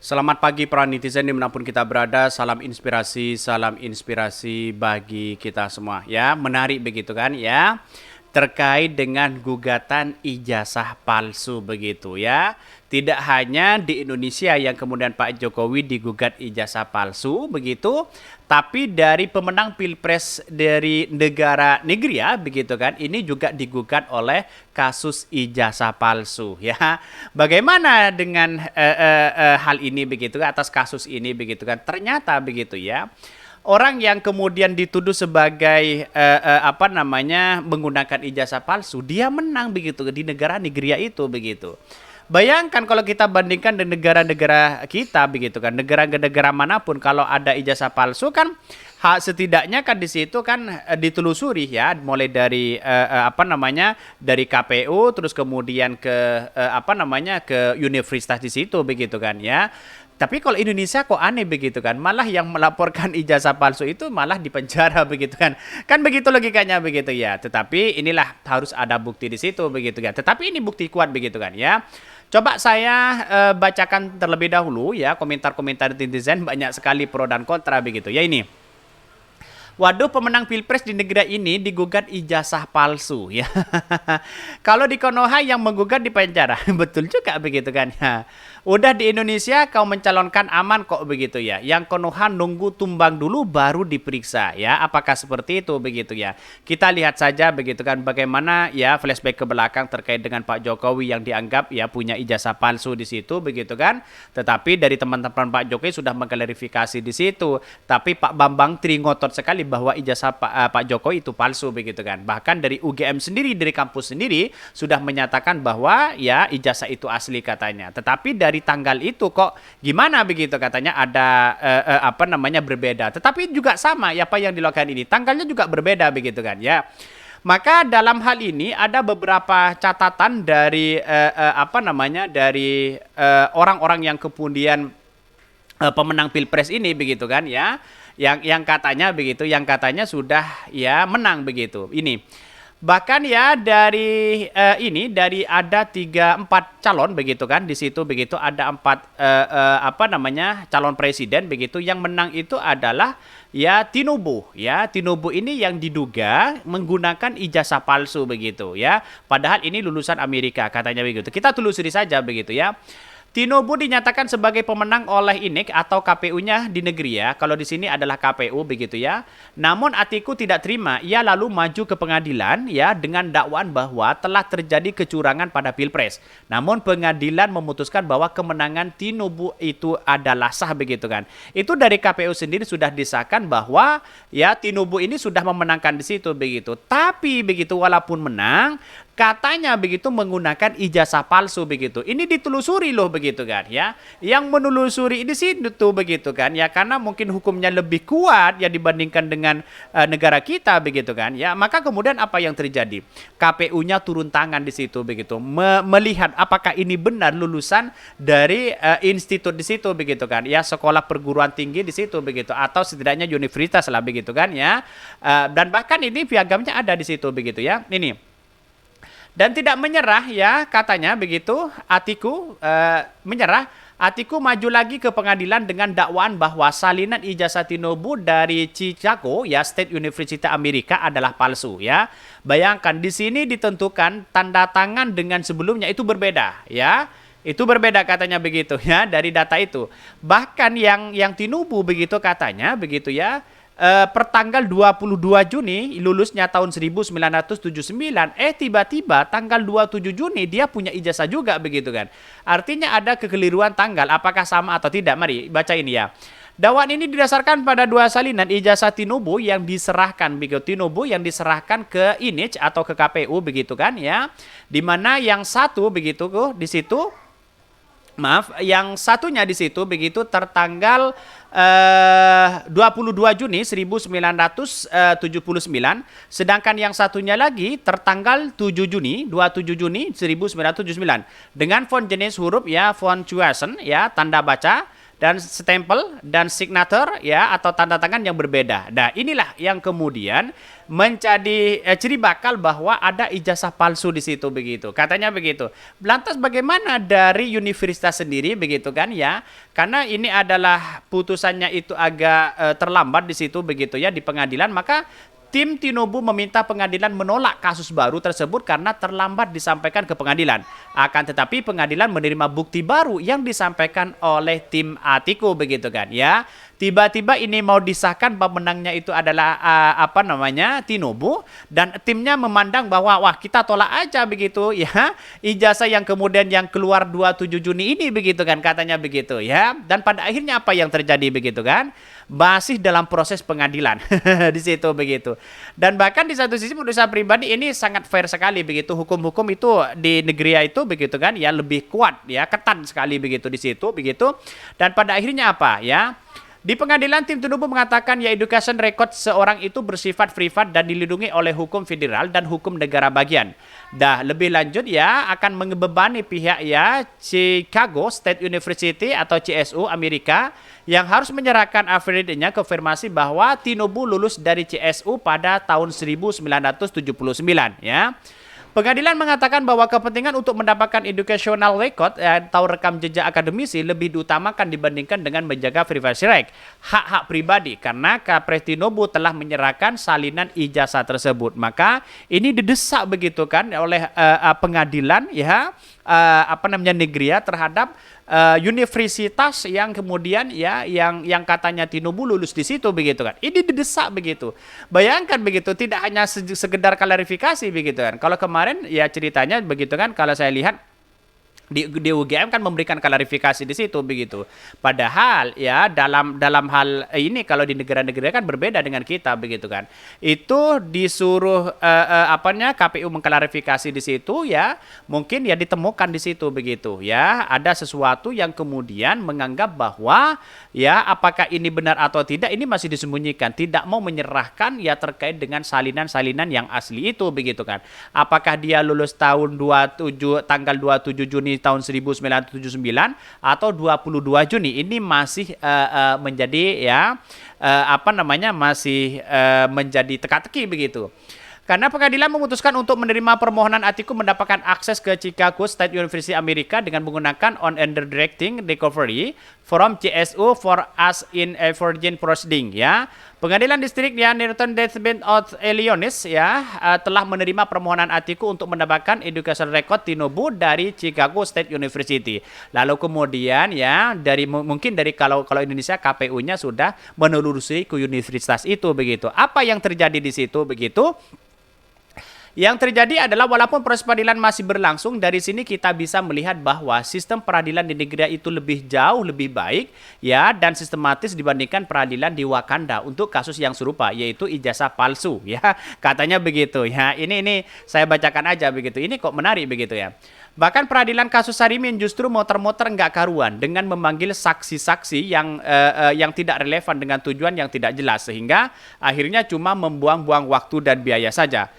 Selamat pagi para netizen dimanapun kita berada, salam inspirasi bagi kita semua ya, menarik begitu kan ya, terkait dengan gugatan ijazah palsu begitu ya. Tidak hanya di Indonesia yang kemudian Pak Jokowi digugat ijazah palsu begitu, tapi dari pemenang pilpres dari negara negeri ya begitu kan, ini juga digugat oleh kasus ijazah palsu ya. Bagaimana dengan hal ini begitu atas kasus ini begitu kan? Ternyata begitu ya. Orang yang kemudian dituduh sebagai apa namanya menggunakan ijazah palsu, dia menang begitu di negara Nigeria itu begitu. Bayangkan kalau kita bandingkan dengan negara-negara kita begitu kan, negara-negara manapun kalau ada ijazah palsu kan setidaknya kan di situ kan ditelusuri ya, mulai dari apa namanya dari KPU terus kemudian ke apa namanya ke universitas di situ begitu kan ya. Tapi kalau Indonesia kok aneh begitu kan, malah yang melaporkan ijazah palsu itu malah dipenjara begitu kan. Kan begitu logikanya begitu ya. Tetapi inilah harus ada bukti di situ begitu kan. Tetapi ini bukti kuat begitu kan ya. Coba saya bacakan terlebih dahulu ya komentar-komentar netizen, banyak sekali pro dan kontra begitu ya ini. Waduh, pemenang pilpres di negara ini digugat ijazah palsu ya. Kalau di Konoha yang menggugat di penjara, betul juga begitu kan ya. Udah di Indonesia kau mencalonkan aman kok begitu ya. Yang Konoha nunggu tumbang dulu baru diperiksa ya. Apakah seperti itu begitu ya. Kita lihat saja begitu kan bagaimana ya flashback ke belakang terkait dengan Pak Jokowi yang dianggap ya punya ijazah palsu di situ begitu kan. Tetapi dari teman-teman Pak Jokowi sudah mengklarifikasi di situ. Tapi Pak Bambang Tri ngotot sekali bahwa ijazah Pak Jokowi itu palsu begitu kan. Bahkan dari UGM sendiri, dari kampus sendiri sudah menyatakan bahwa ya ijazah itu asli katanya. Tetapi dari tanggal itu kok gimana begitu katanya ada apa namanya berbeda. Tetapi juga sama ya apa yang dilakukan ini. Tanggalnya juga berbeda begitu kan ya. Maka dalam hal ini ada beberapa catatan dari apa namanya dari orang-orang yang kemudian pemenang pilpres ini begitu kan ya. Yang katanya begitu, yang katanya sudah ya menang begitu. Ini bahkan ya dari ini dari ada 3-4 calon begitu kan di situ begitu ada 4 apa namanya calon presiden begitu, yang menang itu adalah ya Tinubu ya. Tinubu ini yang diduga menggunakan ijazah palsu begitu ya. Padahal ini lulusan Amerika katanya begitu. Kita telusuri saja begitu ya. Tinubu dinyatakan sebagai pemenang oleh INEC atau KPU-nya di negeri ya. Kalau di sini adalah KPU begitu ya. Namun Atiku tidak terima. Ia lalu maju ke pengadilan ya dengan dakwaan bahwa telah terjadi kecurangan pada Pilpres. Namun pengadilan memutuskan bahwa kemenangan Tinubu itu adalah sah begitu kan. Itu dari KPU sendiri sudah disahkan bahwa ya Tinubu ini sudah memenangkan di situ begitu. Tapi begitu walaupun menang, katanya begitu menggunakan ijazah palsu begitu. Ini ditelusuri loh begitu kan ya. Yang menelusuri di situ tuh begitu kan ya, karena mungkin hukumnya lebih kuat ya dibandingkan dengan negara kita begitu kan ya. Maka kemudian apa yang terjadi? KPU-nya turun tangan di situ begitu. Melihat apakah ini benar lulusan dari institut di situ begitu kan ya, sekolah perguruan tinggi di situ begitu, atau setidaknya universitas lah begitu kan ya. Dan bahkan ini piagamnya ada di situ begitu ya. Ini dan tidak menyerah ya katanya begitu. Atiku menyerah. Atiku maju lagi ke pengadilan dengan dakwaan bahwa salinan ijazah Tinubu dari Chicago ya State University Amerika adalah palsu ya. Bayangkan di sini ditentukan tanda tangan dengan sebelumnya itu berbeda ya. Itu berbeda katanya begitu ya dari data itu. Bahkan yang Tinubu begitu katanya begitu ya. Pertanggal 22 Juni lulusnya tahun 1979, tiba-tiba tanggal 27 Juni dia punya ijazah juga begitu kan. Artinya ada kekeliruan tanggal, apakah sama atau tidak? Mari baca ini ya. Dakwaan ini didasarkan pada dua salinan ijazah Tinubu yang diserahkan begitu. Tinubu yang diserahkan ke INEC atau ke KPU begitu kan ya. Di mana yang satu begitu di situ, maaf, yang satunya di situ begitu tertanggal 22 Juni 1979, sedangkan yang satunya lagi tertanggal 27 Juni 1979 dengan font jenis huruf ya font Choiseul ya tanda baca dan stempel dan signature ya atau tanda tangan yang berbeda. Nah, inilah yang kemudian menjadi ciri bakal bahwa ada ijazah palsu di situ begitu. Katanya begitu. Lantas bagaimana dari universitas sendiri begitu kan ya? Karena ini adalah putusannya itu agak terlambat di situ begitu ya di pengadilan, maka tim Tinubu meminta pengadilan menolak kasus baru tersebut karena terlambat disampaikan ke pengadilan. Akan tetapi pengadilan menerima bukti baru yang disampaikan oleh tim Atiku begitu kan ya. Tiba-tiba ini mau disahkan pemenangnya itu adalah Tinubu, dan timnya memandang bahwa wah kita tolak aja begitu ya. Ijazah yang kemudian yang keluar 27 Juni ini begitu kan katanya begitu ya. Dan pada akhirnya apa yang terjadi begitu kan? Masih dalam proses pengadilan di situ begitu. Dan bahkan di satu sisi menurut saya pribadi ini sangat fair sekali begitu, hukum-hukum itu di negeri itu begitu kan ya lebih kuat ya, ketat sekali begitu di situ begitu. Dan pada akhirnya apa ya? Di pengadilan tim Tinubu mengatakan ya education record seorang itu bersifat privat dan dilindungi oleh hukum federal dan hukum negara bagian. Dah lebih lanjut ya akan membebani pihak ya Chicago State University atau CSU Amerika yang harus menyerahkan affidavitnya konfirmasi bahwa Tinubu lulus dari CSU pada tahun 1979 ya. Pengadilan mengatakan bahwa kepentingan untuk mendapatkan educational record atau rekam jejak akademisi lebih diutamakan dibandingkan dengan menjaga privacy right, hak-hak pribadi, karena Kapres Tinubu telah menyerahkan salinan ijazah tersebut. Maka ini didesak begitu kan oleh pengadilan ya negeri ya terhadap universitas yang kemudian ya yang katanya Tinubu lulus di situ begitu kan. Ini didesak begitu. Bayangkan begitu, tidak hanya sekedar klarifikasi begitu kan. Kalau kemarin ya ceritanya begitu kan, kalau saya lihat di UGM kan memberikan klarifikasi di situ begitu. Padahal ya dalam hal ini kalau di negara-negara kan berbeda dengan kita begitu kan. Itu disuruh KPU mengklarifikasi di situ ya, mungkin ya ditemukan di situ begitu ya. Ada sesuatu yang kemudian menganggap bahwa ya apakah ini benar atau tidak ini masih disembunyikan, tidak mau menyerahkan ya terkait dengan salinan-salinan yang asli itu begitu kan. Apakah dia lulus tahun tanggal 27 Juni tahun 1979 atau 22 Juni ini masih menjadi ya masih menjadi teka-teki begitu. Karena pengadilan memutuskan untuk menerima permohonan Atiku mendapatkan akses ke Chicago State University Amerika dengan menggunakan on undertaking recovery from CSU for us in a virgin proceeding ya. Pengadilan distrik ya Northern District of Illinois ya telah menerima permohonan Atiku untuk mendapatkan education record Tinubu dari Chicago State University. Lalu kemudian ya mungkin dari kalau Indonesia KPU-nya sudah menelusuri ke universitas itu begitu. Apa yang terjadi di situ begitu? Yang terjadi adalah walaupun proses peradilan masih berlangsung, dari sini kita bisa melihat bahwa sistem peradilan di negeri itu jauh lebih baik ya dan sistematis dibandingkan peradilan di Wakanda untuk kasus yang serupa, yaitu ijazah palsu ya. Katanya begitu ya. Ini saya bacakan aja begitu. Ini kok menarik begitu ya. Bahkan peradilan kasus Sarimin justru motor-motor nggak karuan dengan memanggil saksi-saksi yang tidak relevan dengan tujuan yang tidak jelas, sehingga akhirnya cuma membuang-buang waktu dan biaya saja.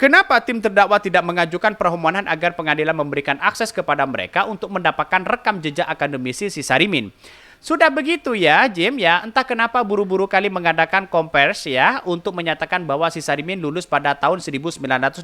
Kenapa tim terdakwa tidak mengajukan permohonan agar pengadilan memberikan akses kepada mereka untuk mendapatkan rekam jejak akademisi si Sarimin? Sudah begitu ya, Jim ya, entah kenapa buru-buru kali mengadakan kompers ya untuk menyatakan bahwa si Sarimin lulus pada tahun 1985.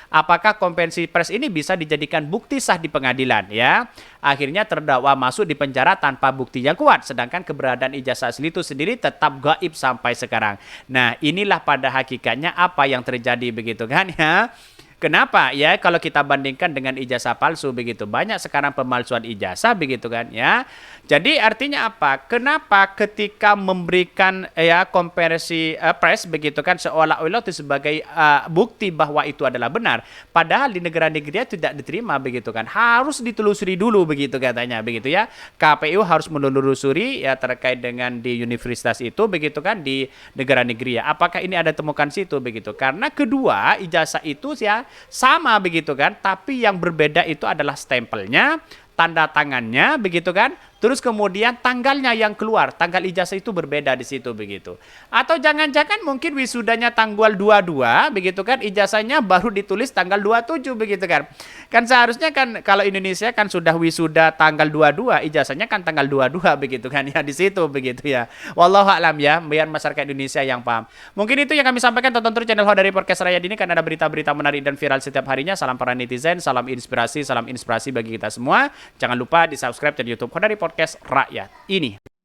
Apakah konferensi pers ini bisa dijadikan bukti sah di pengadilan ya? Akhirnya terdakwa masuk di penjara tanpa bukti yang kuat, sedangkan keberadaan ijazah asli itu sendiri tetap gaib sampai sekarang. Nah, inilah pada hakikatnya apa yang terjadi begitu kan ya. Kenapa ya kalau kita bandingkan dengan ijazah palsu begitu, banyak sekarang pemalsuan ijazah begitu kan ya. Jadi artinya apa? Kenapa ketika memberikan ya konversi pres begitu kan seolah-olah itu sebagai bukti bahwa itu adalah benar, padahal di negara-negara tidak diterima begitu kan. Harus ditelusuri dulu begitu katanya begitu ya. KPU harus menelusuri ya terkait dengan di universitas itu begitu kan di negara-negara. Apakah ini ada temukan situ begitu? Karena kedua ijazah itu ya sama begitu kan, tapi yang berbeda itu adalah stempelnya, tanda tangannya begitu kan, terus kemudian tanggalnya yang keluar, tanggal ijazah itu berbeda di situ begitu. Atau jangan-jangan mungkin wisudanya tanggal 22 begitu kan, ijazahnya baru ditulis tanggal 27 begitu kan. Kan seharusnya kan kalau Indonesia kan sudah wisuda tanggal 22, ijazahnya kan tanggal 22 begitu kan ya, di situ begitu ya. Wallahu a'lam ya, biar masyarakat Indonesia yang paham. Mungkin itu yang kami sampaikan. Tonton terus channel Ho dari Podcast Rakyat ini, kan ada berita-berita menarik dan viral setiap harinya. Salam para netizen, salam inspirasi bagi kita semua. Jangan lupa di subscribe channel YouTube Ho dari Podcast Rakyat ini.